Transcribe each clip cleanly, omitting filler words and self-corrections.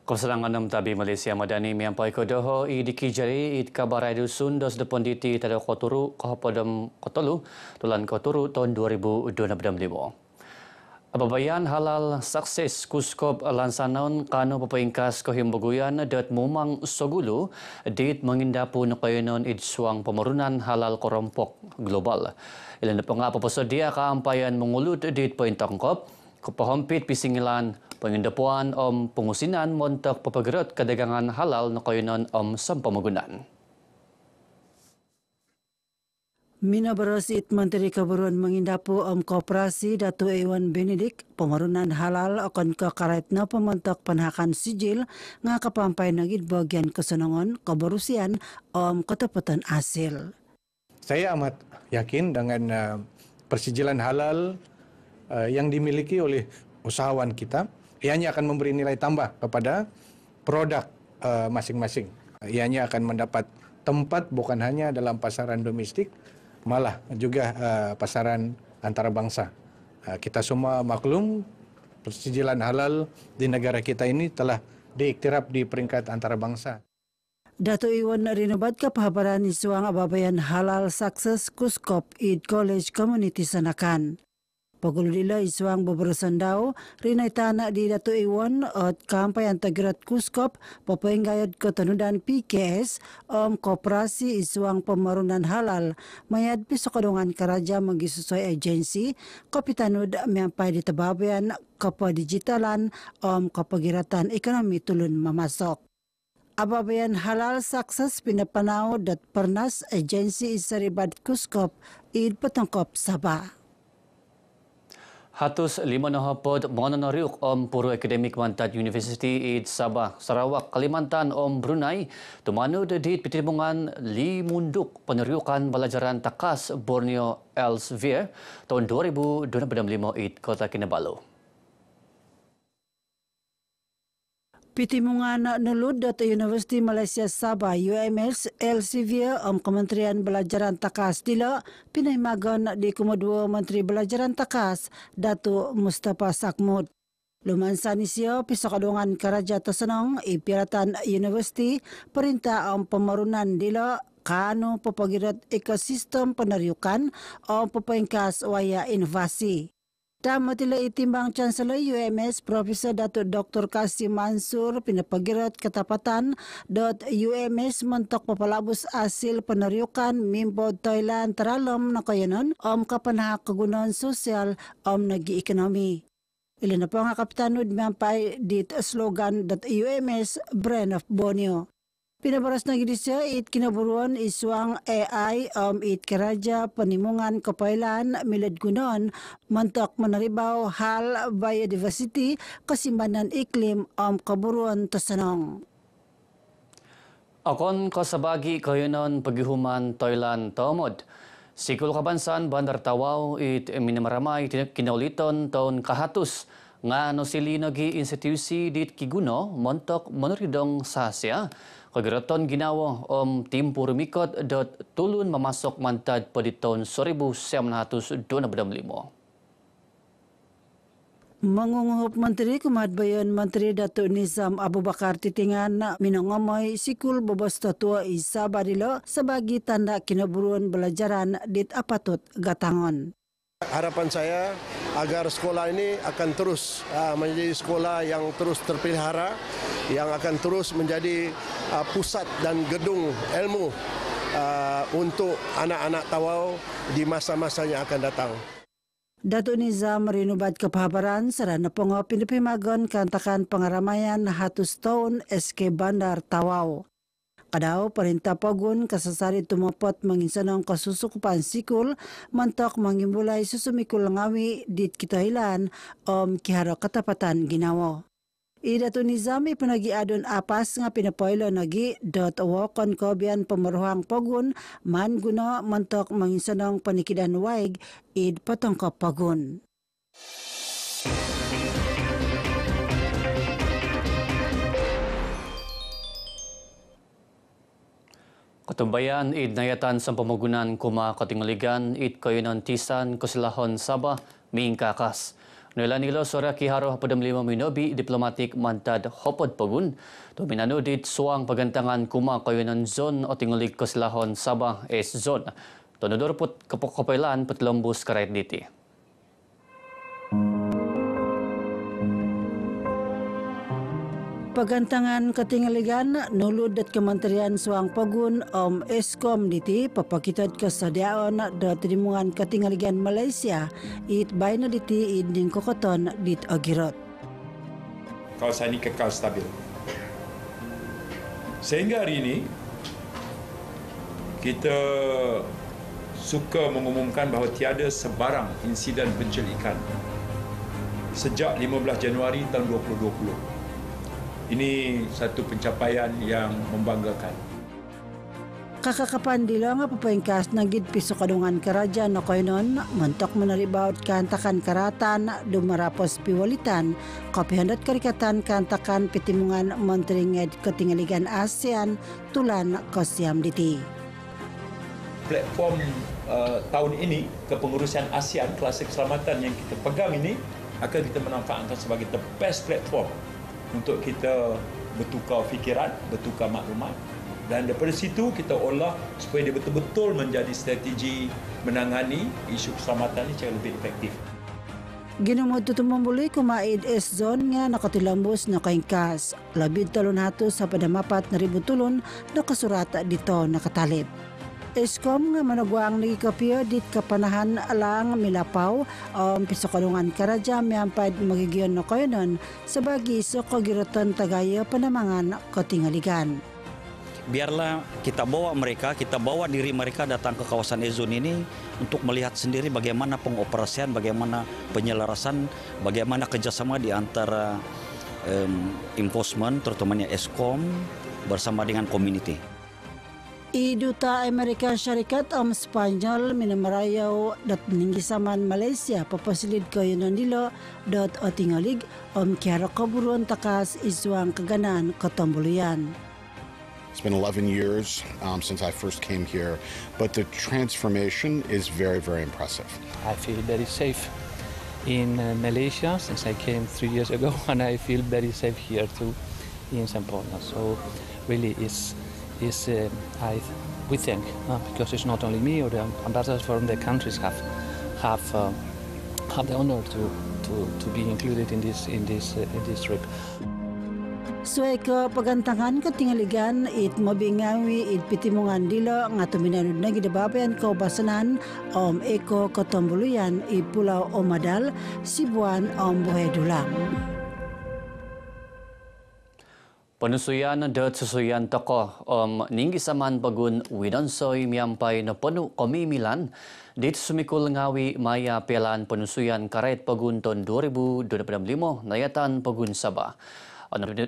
Keserangan enam tabi Malaysia Madani miampai ke Doho dikijari kabar dusun dos deponditi tada koturu kahapodam kotolu tulan koturu tahun 2025. Ababayan halal sukses kuskop lansanon kanu pepeingkas kohimboguyan dat mumang sogulu dit mengindapu nukayunon idsuang pemerunan halal korompok global. Ilan pengapa pesedia kaampayan mengulut dit pointongkop kepahompit pisingilan pengindapuan pengusinan montok pepegerot kedagangan halal nukayunon sampamagunan. Mina berasit Menteri Keburuan mengindapu Koperasi Datuk Iwan Benedik pemerunan halal akan kekaretna pementok penhakan sijil ngakapampai nagid bagian kesenangan keberusian ketepatan hasil. Saya amat yakin dengan persijilan halal yang dimiliki oleh usahawan kita, ianya akan memberi nilai tambah kepada produk masing-masing. Ianya akan mendapat tempat bukan hanya dalam pasaran domestik, malah juga pasaran antarabangsa. Kita semua maklum persijilan halal di negara kita ini telah diiktiraf di peringkat antarabangsa. Datuk Iwan rinubat kepahabaran isuang ababayan halal sukses kuskop id College Community Sanakan. Paguludila isuang beberusan daw, rinay tanak di Datuk Iwan at kampayan tagirat kuskop, papainggayad ketanudan PKS, Koperasi isuang pemarunan halal, mayad pisokadungan karaja magisusoy agensi, kapitanud miampay di tababayan kapadigitalan, kapagiratan ekonomi tulun mamasok. Ababayan halal sukses pinapanaw dat pernas agensi isaribad kuskop, id patangkop Sabah. Hatus 5 mononoriuk Puru Akademik Mantad University id Sabah, Sarawak, Kalimantan Brunei tumanud di Pitibungan Limunduk peneriukan pelajaran takas Borneo Elsevier tahun 2025 id Kota Kinabalu. Pitimungan nulud data Universiti Malaysia Sabah UMS Elsevier Kementerian Belajaran Takas dila pinaimagan di Komodua Menteri Belajaran Takas Datuk Mustafa Sakmud. Lumansan isyo pisakadungan karaja tersenang ipiratan universiti perintah pemarunan dila kanu pepagirat ekosistem peneriukan pepaingkas waya inovasi. Damatila itimbang Chancellor UMS Profesor Datuk Dr. Kasim Mansur pinapagirat ketapatan UMS mentok papalabus asil peneriukan mimbod Thailand teralam nakayanon kapanahak kegunaan sosial nagi ekonomi. Ilan na po nga kapitanud miampay dit slogan UMS Brand of Borneo. Pinabaras na gidisya it kinaburuan isuang AI it karaja panimungan kapailan milad gunon mantok manaribaw hal biodiversity kasimbanan iklim kaburuan tasanong. Akon kasabagi kayunon paghihuman Thailand tomod. Sikul Kabansan Bandar Tawau it minamaramay kinauliton taon kahatus nga nosilinogi institusi dit kiguno montok monoridong sa Asia. Kagiraton ginawa timpo rumikot tulun mamasok mantad pa di taon 1925. Mangunguhop Menteri Kemadbayan Menteri Datuk Nizam Abu Bakar titingan na minangamay sikul babas tatua isa barilo sebagi tanda kinaburuan belajaran dit apatot gatangon. Harapan saya agar sekolah ini akan terus menjadi sekolah yang terus terpelihara, yang akan terus menjadi pusat dan gedung ilmu untuk anak-anak Tawau di masa-masa yang akan datang. Datuk Nizam rinubat kepahabaran sarana pongo pinapimagon kantakan pengaramayan hatus tahun SK Bandar Tawau. Kadaw perintah pagun kasasari tumapot manginsanong kasusukupan sikul mantok mangimbulay susumikul ngawi dit kitahilan kiharo katapatan ginawa. Datuk Nizam ipanagiadon apas nga pinapoylo nagi wakon kobian pemeruhang pagun man guna mantok manginsanong panikidan waig id patongkop pagun. Katumbayan id nayatan sa pamagunan kuma katingaligan id kayunan tisan kusilahon Sabah miing kakas. Nila nilo sora kiharoh pada 5 minobi diplomatik mantad hopod pagun. Dominano dit suang pagantangan kuma kayunan zon o tingulik keselahon Sabah es zon. Tonodor put kepokopelan petlembus karait diti. Pagantangan ketinggaligan nulud dat Kementerian Suang Pagun Eskom diti papakitad kesediaan dat timungan ketinggaligan Malaysia it baina diti inding kokoton dit agirot. Kawasan ini kekal stabil. Sehingga hari ini kita suka mengumumkan bahawa tiada sebarang insiden pencelikan sejak 15 Januari tahun 2020. Ini satu pencapaian yang membanggakan. Kakakapan dilo nga papengkas nagid piso kadungan kerajaan na koynon mentok menalibaut kantakan karatan dumarapos piwalitan kapihandat karikatan kantakan petimungan Menteri Nged Ketinggaligan ASEAN tulan kosiam diti. Platform tahun ini kepengurusan ASEAN kelas keselamatan yang kita pegang ini akan kita manfaatkan sebagai the best platform untuk kita bertukar fikiran, bertukar maklumat dan daripada situ kita olah supaya dia betul-betul menjadi strategi menangani isu keselamatan ini secara lebih efektif. Ginumod tutumambuli kumaid S-Zone nga nakatilambos na kaingkas. Labid talon hato sa padamapat na ributulon nakasurat dito nakatalip. Eskom nga managwang nagikapyo dit kapanahan alang milapaw piso kadungan karaja miampad magigiyon na koyonon sa bagi so kagiratan tagaya panamangan ketinggaligan. Biarlah kita bawa mereka, kita bawa diri mereka datang ke kawasan E-Zone ini untuk melihat sendiri bagaimana pengoperasian, bagaimana penyelarasan, bagaimana kerjasama di antara enforcement, terutamanya Eskom bersama dengan community. Iduta Amerika Syarikat Spanyol minamarayaw dat ninggisaman Malaysia papasilid kayo nandilo dot o tingalig kiara kaburuan takas iswang kaganan katambuluyan. It's been 11 years since I first came here, but the transformation is very, very impressive. I feel very safe in Malaysia since I came 3 years ago, and I feel very safe here too in Semporna. So really we think because it's not only me or the ambassadors from the countries have the honor to be included in this trip. Suway ka pagantangan ketinggaligan it mabingawi it pitimungan dilo nga tuminanud na gidababayan ko basanan eko katambuluyan i Pulau Omadal Sibuan Buhay Dulang. Penusuyan dat susuyan tokoh ninggisaman pagun Widonsoy miampay na penuh komimilan dit sumikul ngawi maya pelan penusuyan karet pagun ton 2025 nayatan pagun Sabah.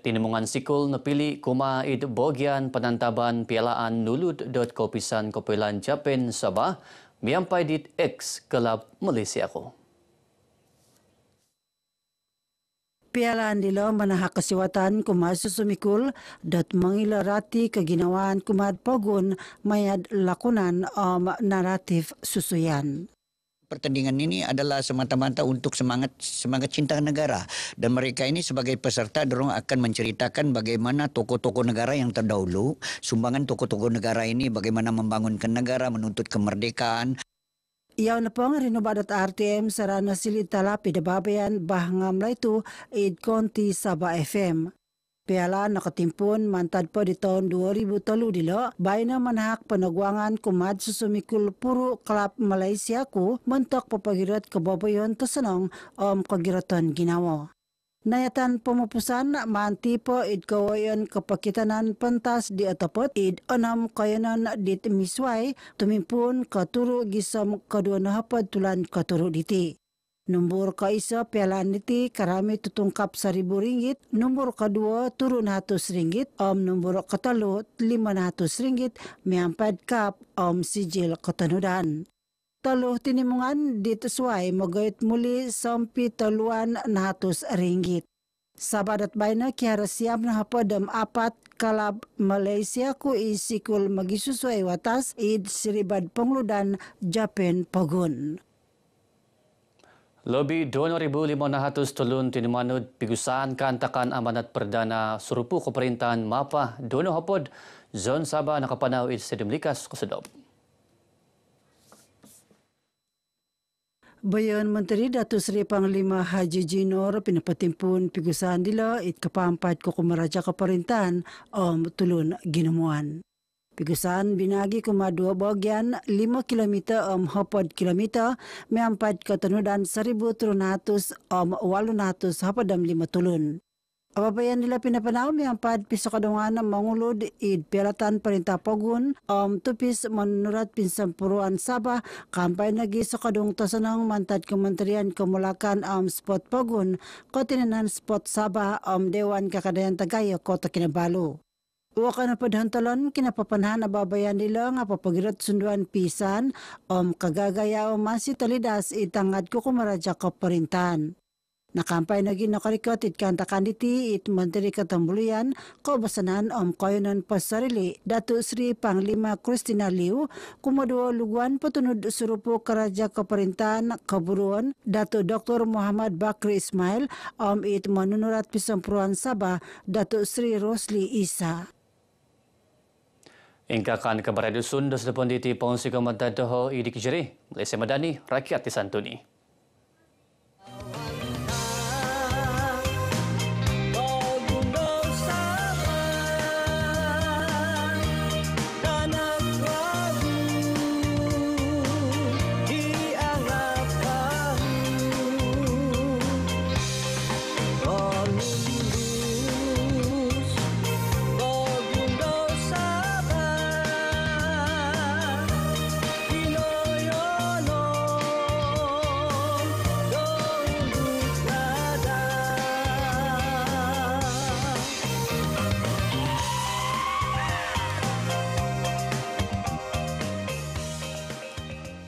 Tinimungan sikul napili kumaid bogyan panantaban pialaan nulud dot kopisan kopilan Japan Sabah miampay dit X Kelab Malaysia ko. Pialaan dilo manahak kasiwatan kumasusumikul dat mangilarati kaginawaan kumad pagun mayad lakonan naratif susuyan. Pertandingan ini adalah semata-mata untuk semangat cinta negara dan mereka ini sebagai peserta dorong akan menceritakan bagaimana tokoh-tokoh negara yang terdahulu, sumbangan tokoh-tokoh negara ini bagaimana membangunkan negara, menuntut kemerdekaan. Iyaw na pong rinobadat RTM sarana silid talapi dababayan bahangam laitu id konti Sabah FM. Piala nakatimpun mantad po di taon 2003 dilo, bay na manahak panagwangan kumad susumikul puro klap Malaysia ko mentok papagirat kababayon tasanong kagiratan ginawa. Nayatan pumupusan manti po id kawayan kapakitanan pentas di atapot id onam kayanan dit misway tumimpun katuro gisam kadua na hapad tulan katuro diti. Nombor kaisa pialaan diti karami tutungkap 1,000 ringgit, nombor kadua turun 100 ringgit, nombor katalo 500 ringgit, miampad kap sijil katanudan. Talo tinimungan dito suway magayot muli sampi taluan na 100 ringgit. Sabadat bay na kiara siyam na hapadam 4 kalab Malaysia ko isikul magisusuay watas id siribad pangludan Japan pagun. Lebih 2,500 tulun tinimanud pigusan kantakan amanat perdana surupu keperintahan Mapah Dono Hapod Zon Sabah nakapanaw it Stadium Likas Kosedop. Bayan Menteri Datuk Seri Panglima Haji Jinor pinapatimpun pigusan dila it kapampat ko kumaraja keperintahan tulun Ginumuan. Pigusan binagi kuma 2 bagian 5 km hapod kilometer meampat ketenudan 1,300 800 hapadam 5 tulun. Ababayan nila pinapanaw meampat piso kadungan mangulod id pelatan perintah Pogun tupis menurat pinsampuruan Sabah kampay nagi sa kadung tosanang mantad Kementerian Kemulakan spot Pogun kotinenan spot Sabah Dewan Kakadayan Tagayo Kota Kinabalu. Uwa na padhantalon kinapapanhan ababayan nila nga papagirat sunduan pisan kagagayaw masih talidas itangad ko kumaraja kaparintan. Nakampay naging nakarikot it kantakan diti it Menteri Ketambulian kaubasanan koyonan pasarili Datuk Sri Panglima Christina Liu kumaduo luguan patunud surupo karaja kaparintan kaburuan Datuk Dr. Muhammad Bakri Ismail it manunurat pisampuruan Sabah Datuk Sri Rosli Isa. Ingkakan kabar dusun dos depon diti pongsi komentar doho idik jeri. Malaysia Madani, rakyat disantuni.